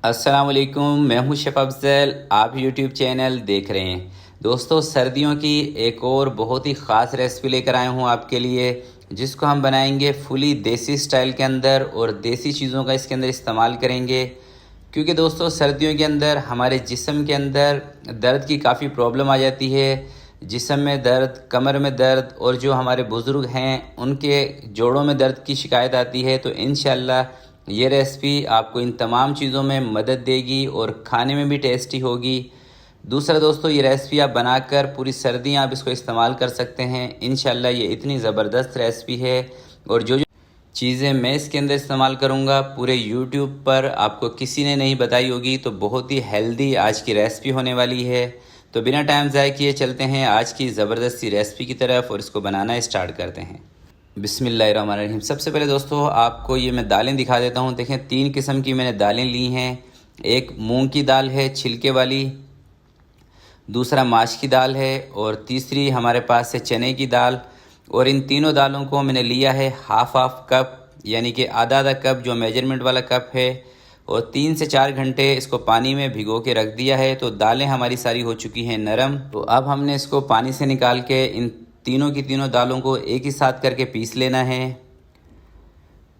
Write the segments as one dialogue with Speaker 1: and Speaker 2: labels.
Speaker 1: अस्सलाम वालेकुम, मैं हूं शेफ़ अफ़ज़ल। आप यूट्यूब चैनल देख रहे हैं। दोस्तों, सर्दियों की एक और बहुत ही ख़ास रेसिपी लेकर आया हूं आपके लिए, जिसको हम बनाएंगे फुली देसी स्टाइल के अंदर और देसी चीज़ों का इसके अंदर इस्तेमाल करेंगे। क्योंकि दोस्तों, सर्दियों के अंदर हमारे जिस्म के अंदर दर्द की काफ़ी प्रॉब्लम आ जाती है। जिस्म में दर्द, कमर में दर्द और जो हमारे बुज़ुर्ग हैं उनके जोड़ों में दर्द की शिकायत आती है। तो इंशाल्लाह ये रेसिपी आपको इन तमाम चीज़ों में मदद देगी और खाने में भी टेस्टी होगी। दूसरा दोस्तों, ये रेसिपी आप बनाकर पूरी सर्दियाँ आप इसको इस्तेमाल कर सकते हैं। इंशाल्लाह ये इतनी ज़बरदस्त रेसिपी है और जो चीज़ें मैं इसके अंदर इस्तेमाल करूँगा पूरे यूट्यूब पर आपको किसी ने नहीं बताई होगी। तो बहुत ही हेल्दी आज की रेसिपी होने वाली है। तो बिना टाइम ज़ाय किए चलते हैं आज की ज़बरदस्त सी रेसिपी की तरफ और इसको बनाना स्टार्ट करते हैं। बिस्मिल्लाहिर्रहमानिर्रहीम। सबसे पहले दोस्तों आपको ये मैं दालें दिखा देता हूँ। देखें, 3 किस्म की मैंने दालें ली हैं। एक मूंग की दाल है छिलके वाली, दूसरा माश की दाल है और तीसरी हमारे पास है चने की दाल। और इन तीनों दालों को मैंने लिया है हाफ कप, यानी कि आधा आधा कप जो मेजरमेंट वाला कप है, और 3 से 4 घंटे इसको पानी में भिगो के रख दिया है। तो दालें हमारी सारी हो चुकी हैं नरम। तो अब हमने इसको पानी से निकाल के इन तीनों की तीनों दालों को एक ही साथ करके पीस लेना है।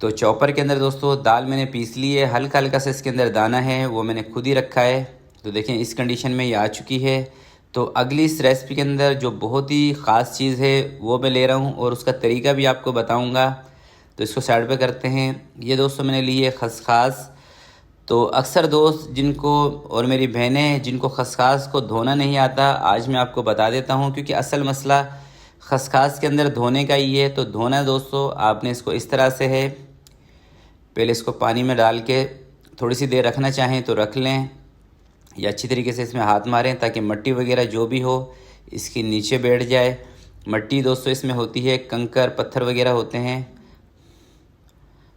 Speaker 1: तो चॉपर के अंदर दोस्तों दाल मैंने पीस ली है। हल्का हल्का सा इसके अंदर दाना है वो मैंने खुद ही रखा है। तो देखें, इस कंडीशन में ये आ चुकी है। तो अगली इस रेसिपी के अंदर जो बहुत ही ख़ास चीज़ है वो मैं ले रहा हूँ और उसका तरीका भी आपको बताऊँगा। तो इसको साइड पे करते हैं। ये दोस्तों मैंने ली है खसखस। तो अक्सर दोस्त जिनको और मेरी बहनें जिनको खसखस को धोना नहीं आता, आज मैं आपको बता देता हूँ। क्योंकि असल मसला खसखस के अंदर धोने का ही है। तो धोना दोस्तों आपने इसको इस तरह से है, पहले इसको पानी में डाल के थोड़ी सी देर रखना चाहें तो रख लें, या अच्छी तरीके से इसमें हाथ मारें ताकि मिट्टी वगैरह जो भी हो इसके नीचे बैठ जाए। मिट्टी दोस्तों इसमें होती है, कंकर पत्थर वगैरह होते हैं।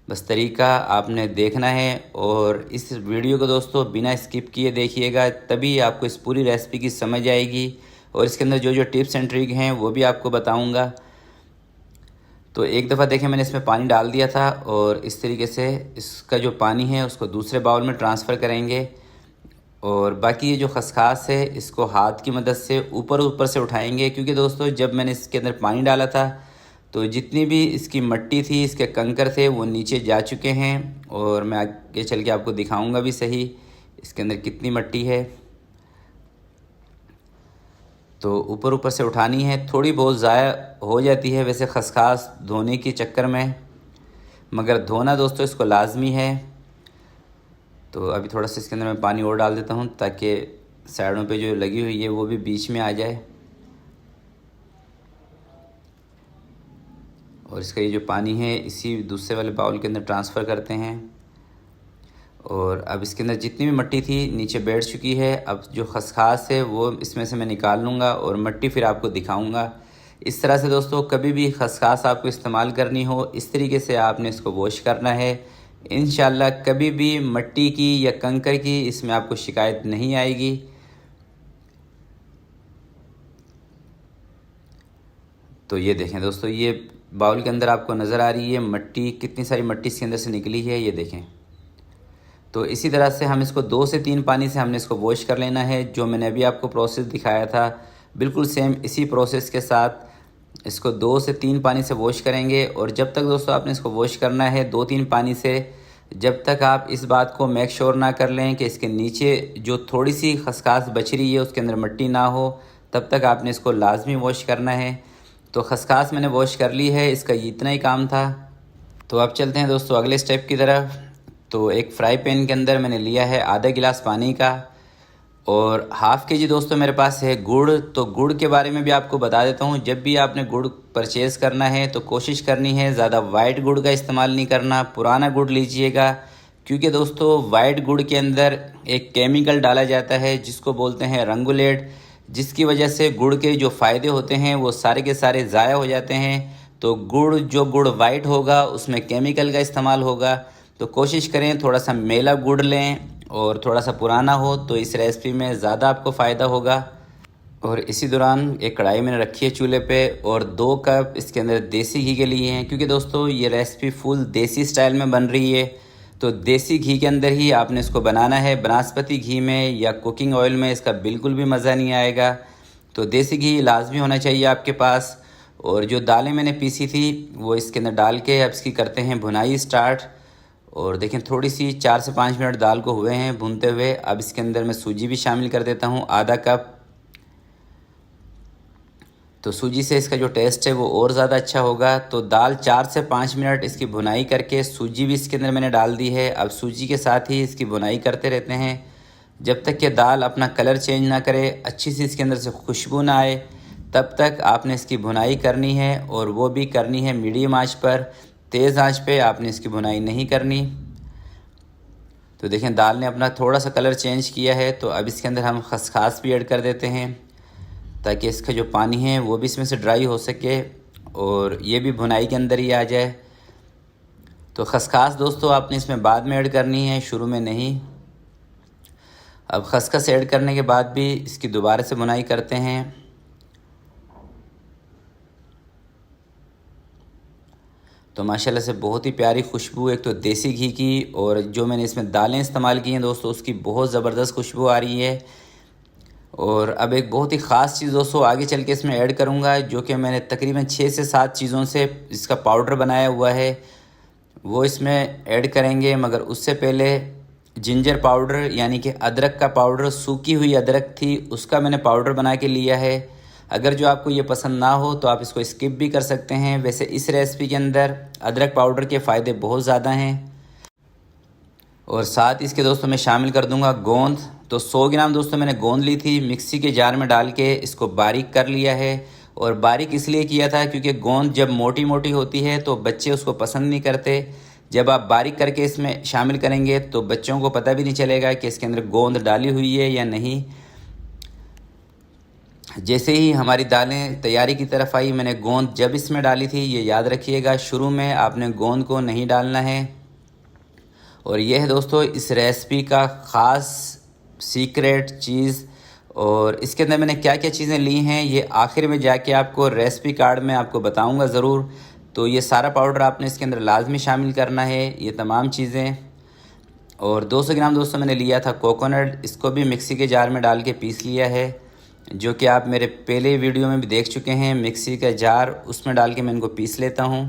Speaker 1: बस तरीका आपने देखना है और इस वीडियो को दोस्तों बिना स्किप किए देखिएगा, तभी आपको इस पूरी रेसिपी की समझ आएगी और इसके अंदर जो जो टिप्स एंड ट्रिक हैं वो भी आपको बताऊंगा। तो एक दफ़ा देखें, मैंने इसमें पानी डाल दिया था और इस तरीके से इसका जो पानी है उसको दूसरे बाउल में ट्रांसफ़र करेंगे। और बाकी ये जो खसखस है इसको हाथ की मदद से ऊपर ऊपर से उठाएंगे। क्योंकि दोस्तों जब मैंने इसके अंदर पानी डाला था तो जितनी भी इसकी मिट्टी थी, इसके कंकर थे, वो नीचे जा चुके हैं। और मैं आगे चल के आपको दिखाऊंगा भी सही इसके अंदर कितनी मिट्टी है। तो ऊपर ऊपर से उठानी है। थोड़ी बहुत ज़ाया हो जाती है वैसे खसखस धोने के चक्कर में, मगर धोना दोस्तों इसको लाजमी है। तो अभी थोड़ा सा इसके अंदर मैं पानी और डाल देता हूँ ताकि साइडों पे जो लगी हुई है वो भी बीच में आ जाए। और इसका ये जो पानी है इसी दूसरे वाले बाउल के अंदर ट्रांसफ़र करते हैं। और अब इसके अंदर जितनी भी मिट्टी थी नीचे बैठ चुकी है। अब जो खसखस है वो इसमें से मैं निकाल लूँगा और मिट्टी फिर आपको दिखाऊँगा। इस तरह से दोस्तों कभी भी खसखस आपको इस्तेमाल करनी हो, इस तरीके से आपने इसको वॉश करना है। इंशाल्लाह कभी भी मिट्टी की या कंकर की इसमें आपको शिकायत नहीं आएगी। तो ये देखें दोस्तों, ये बाउल के अंदर आपको नज़र आ रही है मिट्टी, कितनी सारी मिट्टी इसके अंदर से निकली है, ये देखें। तो इसी तरह से हम इसको 2 से 3 पानी से हमने इसको वॉश कर लेना है। जो मैंने अभी आपको प्रोसेस दिखाया था बिल्कुल सेम इसी प्रोसेस के साथ इसको 2 से 3 पानी से वॉश करेंगे। और जब तक दोस्तों आपने इसको वॉश करना है 2-3 पानी से, जब तक आप इस बात को मेक श्योर ना कर लें कि इसके नीचे जो थोड़ी सी खसखस बच रही है उसके अंदर मिट्टी ना हो, तब तक आपने इसको लाजमी वॉश करना है। तो खसखस मैंने वॉश कर ली है, इसका इतना ही काम था। तो अब चलते हैं दोस्तों अगले स्टेप की तरफ। तो एक फ्राई पैन के अंदर मैंने लिया है आधा गिलास पानी का और हाफ़ के जी दोस्तों मेरे पास है गुड़। तो गुड़ के बारे में भी आपको बता देता हूँ, जब भी आपने गुड़ परचेज़ करना है तो कोशिश करनी है ज़्यादा वाइट गुड़ का इस्तेमाल नहीं करना, पुराना गुड़ लीजिएगा। क्योंकि दोस्तों वाइट गुड़ के अंदर एक केमिकल डाला जाता है जिसको बोलते हैं रंगुलेट, जिसकी वजह से गुड़ के जो फ़ायदे होते हैं वो सारे के सारे ज़ाया हो जाते हैं। तो गुड़ वाइट होगा उसमें केमिकल का इस्तेमाल होगा। तो कोशिश करें थोड़ा सा मेला गुड़ लें और थोड़ा सा पुराना हो, तो इस रेसिपी में ज़्यादा आपको फ़ायदा होगा। और इसी दौरान एक कढ़ाई मैंने रखी है चूल्हे पे और 2 कप इसके अंदर देसी घी के लिए हैं। क्योंकि दोस्तों ये रेसिपी फुल देसी स्टाइल में बन रही है। तो देसी घी के अंदर ही आपने इसको बनाना है, बनास्पति घी में या कुकिंग ऑयल में इसका बिल्कुल भी मज़ा नहीं आएगा। तो देसी घी लाजमी होना चाहिए आपके पास। और जो दालें मैंने पीसी थी वो इसके अंदर डाल के अब इसकी करते हैं भुनाई स्टार्ट। और देखें थोड़ी सी 4 से 5 मिनट दाल को हुए हैं भूनते हुए। अब इसके अंदर मैं सूजी भी शामिल कर देता हूँ, आधा कप। तो सूजी से इसका जो टेस्ट है वो और ज़्यादा अच्छा होगा। तो दाल 4 से 5 मिनट इसकी भुनाई करके सूजी भी इसके अंदर मैंने डाल दी है। अब सूजी के साथ ही इसकी भुनाई करते रहते हैं जब तक कि दाल अपना कलर चेंज ना करे, अच्छी सी इसके अंदर से खुशबू ना आए, तब तक आपने इसकी भुनाई करनी है। और वो भी करनी है मीडियम आंच पर, तेज़ आंच पे आपने इसकी भुनाई नहीं करनी। तो देखें दाल ने अपना थोड़ा सा कलर चेंज किया है। तो अब इसके अंदर हम खसखस भी ऐड कर देते हैं ताकि इसका जो पानी है वो भी इसमें से ड्राई हो सके और ये भी भुनाई के अंदर ही आ जाए। तो खसखस दोस्तों आपने इसमें बाद में ऐड करनी है, शुरू में नहीं। अब खसखस ऐड करने के बाद भी इसकी दोबारा से भुनाई करते हैं। तो माशाल्लाह से बहुत ही प्यारी खुशबू, एक तो देसी घी की और जो मैंने इसमें दालें इस्तेमाल की हैं दोस्तों उसकी बहुत ज़बरदस्त खुशबू आ रही है। और अब एक बहुत ही ख़ास चीज़ दोस्तों आगे चल के इसमें ऐड करूँगा, जो कि मैंने तकरीबन 6 से 7 चीज़ों से इसका पाउडर बनाया हुआ है, वो इसमें ऐड करेंगे। मगर उससे पहले जिंजर पाउडर यानी कि अदरक का पाउडर, सूखी हुई अदरक थी उसका मैंने पाउडर बना के लिया है। अगर जो आपको ये पसंद ना हो तो आप इसको स्किप भी कर सकते हैं। वैसे इस रेसिपी के अंदर अदरक पाउडर के फ़ायदे बहुत ज़्यादा हैं। और साथ इसके दोस्तों मैं शामिल कर दूंगा गोंद। तो 100 ग्राम दोस्तों मैंने गोंद ली थी, मिक्सी के जार में डाल के इसको बारीक कर लिया है। और बारीक इसलिए किया था क्योंकि गोंद जब मोटी मोटी होती है तो बच्चे उसको पसंद नहीं करते। जब आप बारीक करके इसमें शामिल करेंगे तो बच्चों को पता भी नहीं चलेगा कि इसके अंदर गोंद डाली हुई है या नहीं। जैसे ही हमारी दालें तैयारी की तरफ आई, मैंने गोंद जब इसमें डाली थी, ये याद रखिएगा शुरू में आपने गोंद को नहीं डालना है। और यह है दोस्तों इस रेसिपी का ख़ास सीक्रेट चीज़। और इसके अंदर मैंने क्या क्या चीज़ें ली हैं ये आखिर में जाके आपको रेसिपी कार्ड में आपको बताऊंगा ज़रूर। तो ये सारा पाउडर आपने इसके अंदर लाजमी शामिल करना है, ये तमाम चीज़ें। और 200 ग्राम दोस्तों मैंने लिया था कोकोनट, इसको भी मिक्सी के जार में डाल के पीस लिया है, जो कि आप मेरे पहले वीडियो में भी देख चुके हैं। मिक्सी का जार उसमें डाल के मैं इनको पीस लेता हूँ।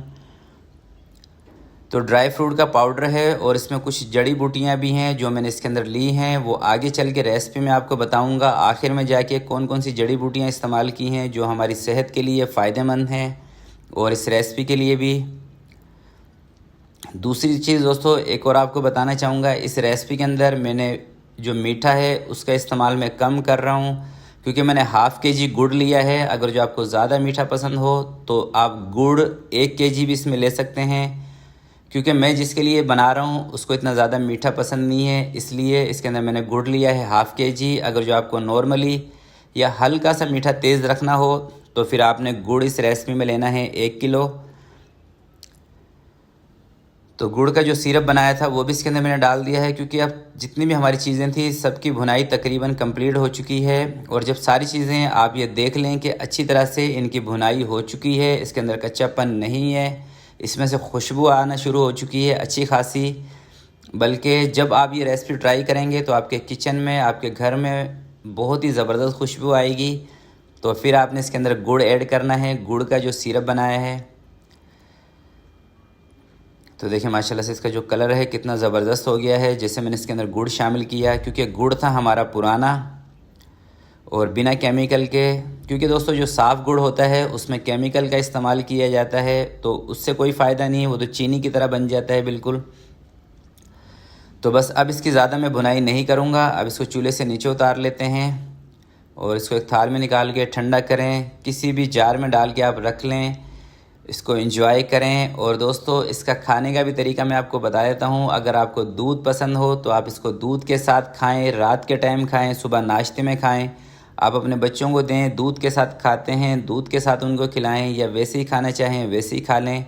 Speaker 1: तो ड्राई फ्रूट का पाउडर है और इसमें कुछ जड़ी बूटियाँ भी हैं जो मैंने इसके अंदर ली हैं, वो आगे चल के रेसिपी में आपको बताऊँगा आखिर में जाके कौन कौन सी जड़ी बूटियाँ इस्तेमाल की हैं जो हमारी सेहत के लिए फ़ायदेमंद हैं और इस रेसिपी के लिए भी। दूसरी चीज़ दोस्तों एक और आपको बताना चाहूँगा, इस रेसिपी के अंदर मैंने जो मीठा है उसका इस्तेमाल मैं कम कर रहा हूँ क्योंकि मैंने हाफ़ केजी गुड़ लिया है। अगर जो आपको ज़्यादा मीठा पसंद हो तो आप गुड़ 1 केजी भी इसमें ले सकते हैं, क्योंकि मैं जिसके लिए बना रहा हूँ उसको इतना ज़्यादा मीठा पसंद नहीं है, इसलिए इसके अंदर मैंने गुड़ लिया है हाफ़ केजी। अगर जो आपको नॉर्मली या हल्का सा मीठा तेज़ रखना हो तो फिर आपने गुड़ इस रेसिपी में लेना है 1 किलो। तो गुड़ का जो सिरप बनाया था वो भी इसके अंदर मैंने डाल दिया है, क्योंकि अब जितनी भी हमारी चीज़ें थी सबकी भुनाई तकरीबन कंप्लीट हो चुकी है। और जब सारी चीज़ें आप ये देख लें कि अच्छी तरह से इनकी भुनाई हो चुकी है, इसके अंदर कच्चापन नहीं है, इसमें से खुशबू आना शुरू हो चुकी है अच्छी खासी। बल्कि जब आप ये रेसिपी ट्राई करेंगे तो आपके किचन में, आपके घर में बहुत ही ज़बरदस्त खुशबू आएगी। तो फिर आपने इसके अंदर गुड़ ऐड करना है, गुड़ का जो सिरप बनाया है। तो देखिए माशाल्लाह से इसका जो कलर है कितना ज़बरदस्त हो गया है जैसे मैंने इसके अंदर गुड़ शामिल किया, क्योंकि गुड़ था हमारा पुराना और बिना केमिकल के। क्योंकि दोस्तों जो साफ़ गुड़ होता है उसमें केमिकल का इस्तेमाल किया जाता है तो उससे कोई फ़ायदा नहीं है, वो तो चीनी की तरह बन जाता है बिल्कुल। तो बस अब इसकी ज़्यादा मैं भुनाई नहीं करूँगा। अब इसको चूल्हे से नीचे उतार लेते हैं और इसको एक थाल में निकाल के ठंडा करें, किसी भी जार में डाल के आप रख लें, इसको एंजॉय करें। और दोस्तों इसका खाने का भी तरीका मैं आपको बता देता हूँ। अगर आपको दूध पसंद हो तो आप इसको दूध के साथ खाएं, रात के टाइम खाएं, सुबह नाश्ते में खाएं, आप अपने बच्चों को दें, दूध के साथ खाते हैं दूध के साथ उनको खिलाएं, या वैसे ही खाना चाहें वैसे ही खा लें।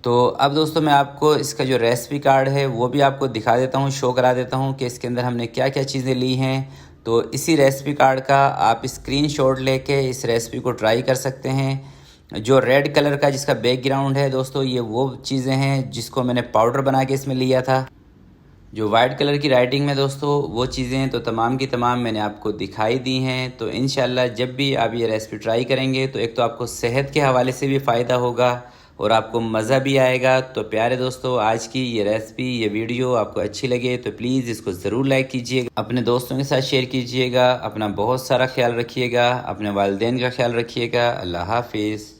Speaker 1: तो अब दोस्तों मैं आपको इसका जो रेसिपी कार्ड है वो भी आपको दिखा देता हूँ, शो करा देता हूँ कि इसके अंदर हमने क्या क्या चीज़ें ली हैं। तो इसी रेसिपी कार्ड का आप स्क्रीनशॉट लेके इस रेसिपी को ट्राई कर सकते हैं। जो रेड कलर का जिसका बैकग्राउंड है दोस्तों, ये वो चीज़ें हैं जिसको मैंने पाउडर बना के इसमें लिया था। जो वाइट कलर की राइटिंग में दोस्तों वो चीज़ें तो तमाम की तमाम मैंने आपको दिखाई दी हैं। तो इंशाल्लाह जब भी आप ये रेसिपी ट्राई करेंगे तो एक तो आपको सेहत के हवाले से भी फ़ायदा होगा और आपको मज़ा भी आएगा। तो प्यारे दोस्तों, आज की ये रेसिपी, ये वीडियो आपको अच्छी लगे तो प्लीज़ इसको ज़रूर लाइक कीजिएगा, अपने दोस्तों के साथ शेयर कीजिएगा। अपना बहुत सारा ख्याल रखिएगा, अपने वालिदैन का ख्याल रखिएगा। अल्लाह हाफिज़।